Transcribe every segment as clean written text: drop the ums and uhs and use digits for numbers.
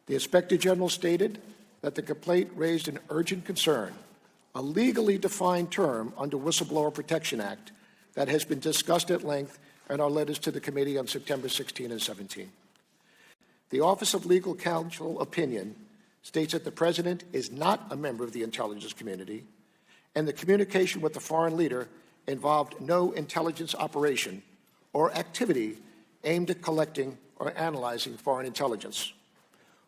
The Inspector General stated that the complaint raised an urgent concern, a legally defined term under Whistleblower Protection Act that has been discussed at length in our letters to the committee on September 16 and 17. The Office of Legal Counsel opinion states that the President is not a member of the intelligence community, and the communication with the foreign leader involved no intelligence operation or activity aimed at collecting or analyzing foreign intelligence.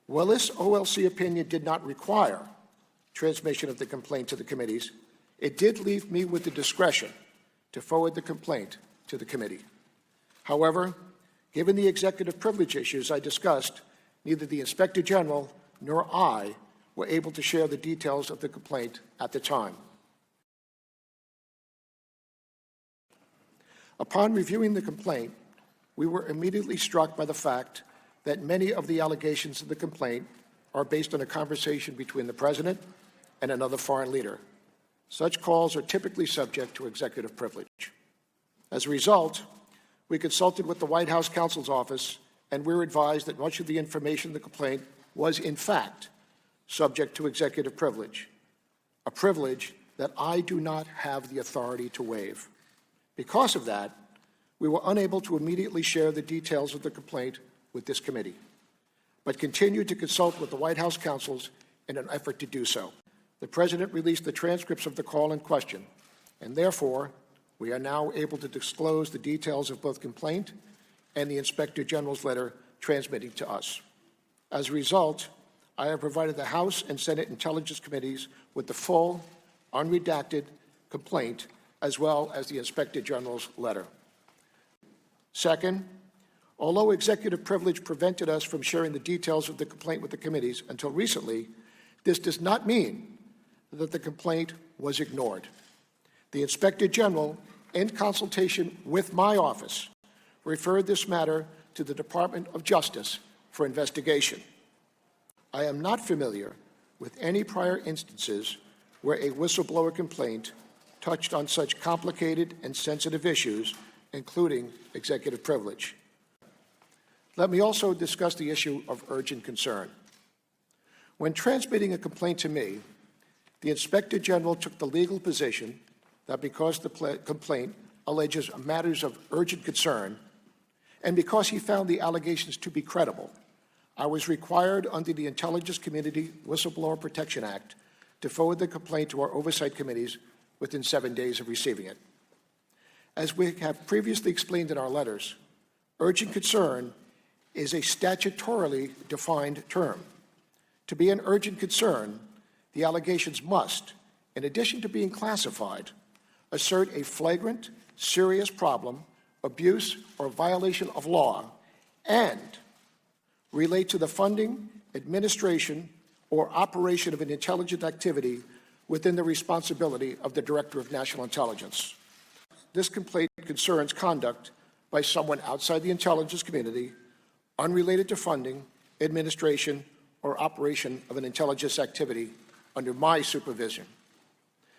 While this OLC opinion did not require transmission of the complaint to the committees, it did leave me with the discretion to forward the complaint to the committee. However, given the executive privilege issues I discussed, neither the Inspector General nor I were able to share the details of the complaint at the time. Upon reviewing the complaint, we were immediately struck by the fact that many of the allegations of the complaint are based on a conversation between the President and another foreign leader. Such calls are typically subject to executive privilege. As a result, we consulted with the White House counsel's office, and we were advised that much of the information in the complaint was, in fact, subject to executive privilege, a privilege that I do not have the authority to waive. Because of that, we were unable to immediately share the details of the complaint with this committee, but continued to consult with the White House counsels in an effort to do so. The President released the transcripts of the call in question, and therefore, we are now able to disclose the details of both complaint and the Inspector General's letter transmitting to us. As a result, I have provided the House and Senate Intelligence Committees with the full, unredacted complaint, as well as the Inspector General's letter. Second, although executive privilege prevented us from sharing the details of the complaint with the committees until recently, this does not mean that the complaint was ignored. The Inspector General, in consultation with my office, referred this matter to the Department of Justice for investigation. I am not familiar with any prior instances where a whistleblower complaint touched on such complicated and sensitive issues, including executive privilege. Let me also discuss the issue of urgent concern. When transmitting a complaint to me, the Inspector General took the legal position that because the complaint alleges matters of urgent concern, and because he found the allegations to be credible, I was required under the Intelligence Community Whistleblower Protection Act to forward the complaint to our oversight committees within 7 days of receiving it. As we have previously explained in our letters, urgent concern is a statutorily defined term. To be an urgent concern, the allegations must, in addition to being classified, assert a flagrant, serious problem, abuse, or violation of law, and relate to the funding, administration, or operation of an intelligence activity within the responsibility of the Director of National Intelligence. This complaint concerns conduct by someone outside the intelligence community unrelated to funding, administration, or operation of an intelligence activity under my supervision.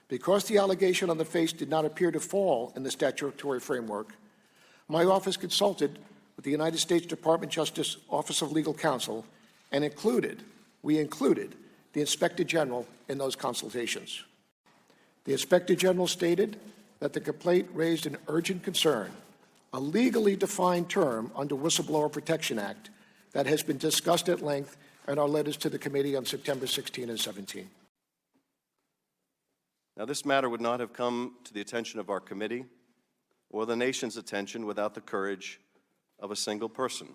Because the allegation on the face did not appear to fall in the statutory framework, my office consulted with the United States Department of Justice Office of Legal Counsel and we included the Inspector General in those consultations. The Inspector General stated that the complaint raised an urgent concern, a legally defined term under Whistleblower Protection Act that has been discussed at length in our letters to the committee on September 16 and 17. Now, this matter would not have come to the attention of our committee or the nation's attention without the courage of a single person,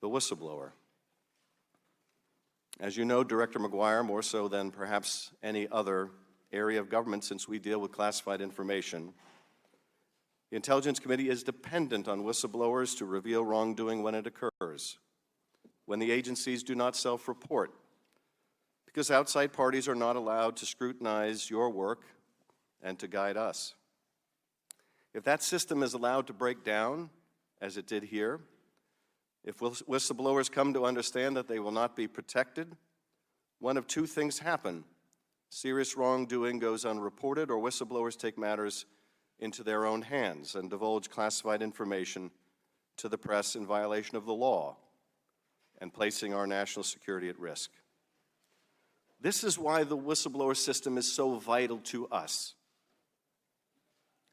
the whistleblower. As you know, Director McGuire, more so than perhaps any other area of government since we deal with classified information, the Intelligence Committee is dependent on whistleblowers to reveal wrongdoing when it occurs, when the agencies do not self-report, because outside parties are not allowed to scrutinize your work and to guide us. If that system is allowed to break down, as it did here, if whistleblowers come to understand that they will not be protected, one of two things happen. Serious wrongdoing goes unreported, or whistleblowers take matters into their own hands and divulge classified information to the press in violation of the law. and placing our national security at risk. This is why the whistleblower system is so vital to us,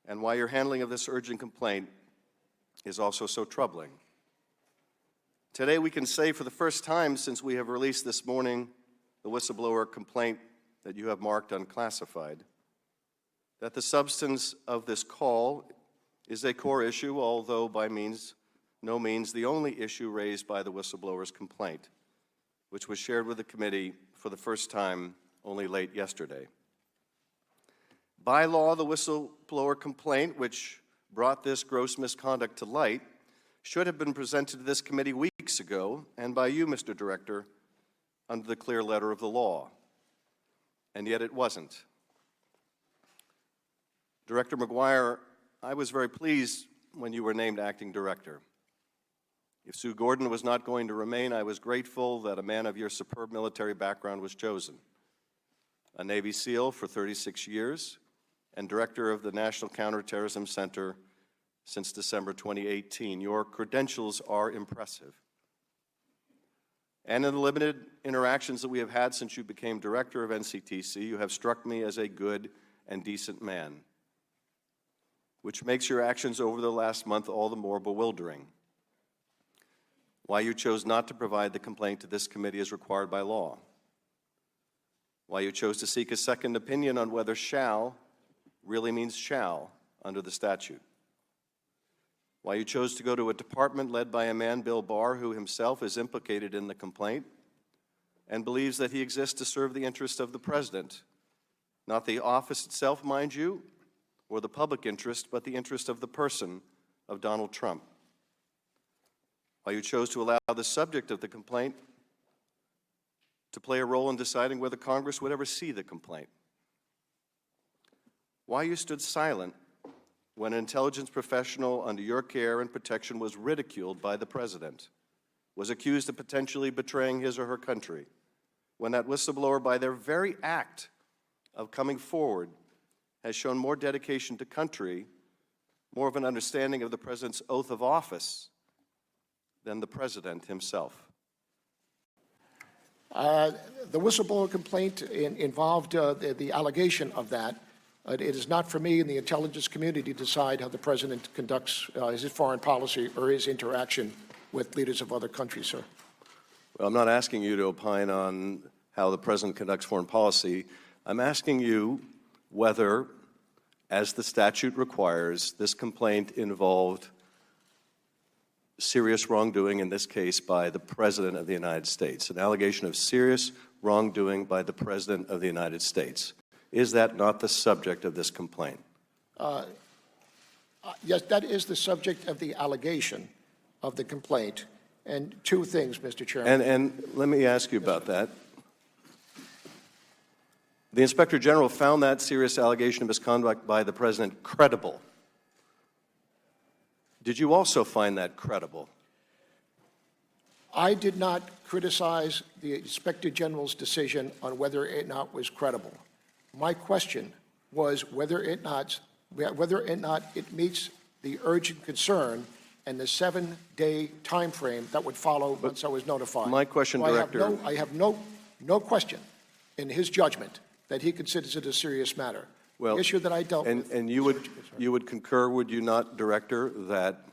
and why your handling of this urgent complaint is also so troubling. Today, we can say for the first time since we have released this morning the whistleblower complaint that you have marked unclassified, that the substance of this call is a core issue, although by no means the only issue raised by the whistleblower's complaint, which was shared with the committee for the first time only late yesterday. By law, the whistleblower complaint, which brought this gross misconduct to light, should have been presented to this committee weeks ago, and by you, Mr. Director, under the clear letter of the law. And yet it wasn't. Director McGuire, I was very pleased when you were named acting director. If Sue Gordon was not going to remain, I was grateful that a man of your superb military background was chosen. A Navy SEAL for 36 years and director of the National Counterterrorism Center since December 2018. Your credentials are impressive. And in the limited interactions that we have had since you became director of NCTC, you have struck me as a good and decent man, which makes your actions over the last month all the more bewildering. Why you chose not to provide the complaint to this committee as required by law. Why you chose to seek a second opinion on whether shall really means shall under the statute. Why you chose to go to a department led by a man, Bill Barr, who himself is implicated in the complaint and believes that he exists to serve the interest of the president, not the office itself, mind you, or the public interest, but the interest of the person of Donald Trump. Why you chose to allow the subject of the complaint to play a role in deciding whether Congress would ever see the complaint. Why you stood silent when an intelligence professional under your care and protection was ridiculed by the president, was accused of potentially betraying his or her country, when that whistleblower, by their very act of coming forward, has shown more dedication to country, more of an understanding of the president's oath of office than the president himself. The whistleblower complaint involved the allegation of that. It is not for me and the intelligence community to decide how the president conducts his foreign policy or his interaction with leaders of other countries, sir. Well, I'm not asking you to opine on how the president conducts foreign policy. I'm asking you whether, as the statute requires, this complaint involved serious wrongdoing, in this case by the President of the United States, an allegation of serious wrongdoing by the President of the United States. Is that not the subject of this complaint? Yes, that is the subject of the allegation of the complaint. And two things, Mr. Chairman. And let me ask you about that. The Inspector General found that serious allegation of misconduct by the President credible. Did you also find that credible? I did not criticize the Inspector General's decision on whether or not it was credible. My question was whether or not it meets the urgent concern and the 7-day time frame that would follow once I was notified. My question, Director. I have no question in his judgment that he considers it a serious matter. Well, the issue that I dealt with. And you would concur, would you not, Director, that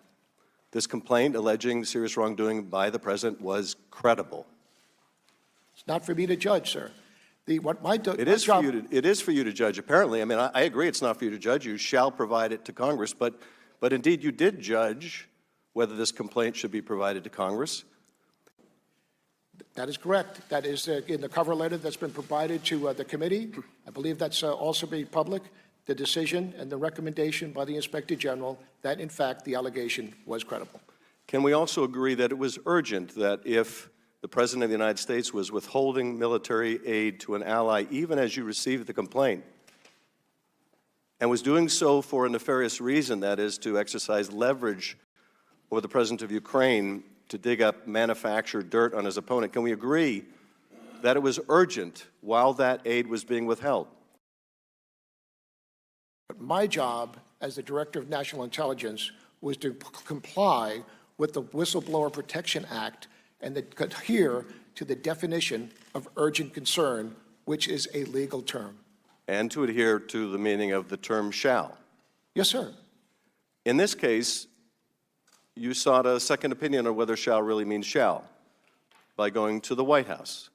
this complaint alleging serious wrongdoing by the President was credible? It's not for me to judge, sir. It is for you to judge, apparently. I mean, I agree it's not for you to judge. You shall provide it to Congress. But indeed, you did judge whether this complaint should be provided to Congress. That is correct. That is in the cover letter that's been provided to the committee. I believe that's also made public, the decision and the recommendation by the Inspector General that, in fact, the allegation was credible. Can we also agree that it was urgent that if the President of the United States was withholding military aid to an ally, even as you received the complaint, and was doing so for a nefarious reason, that is, to exercise leverage over the President of Ukraine to dig up manufactured dirt on his opponent, can we agree that it was urgent while that aid was being withheld? My job as the Director of National Intelligence was to comply with the Whistleblower Protection Act and that adhere to the definition of urgent concern, which is a legal term. And to adhere to the meaning of the term shall. Yes, sir. In this case, you sought a second opinion on whether shall really means shall by going to the White House.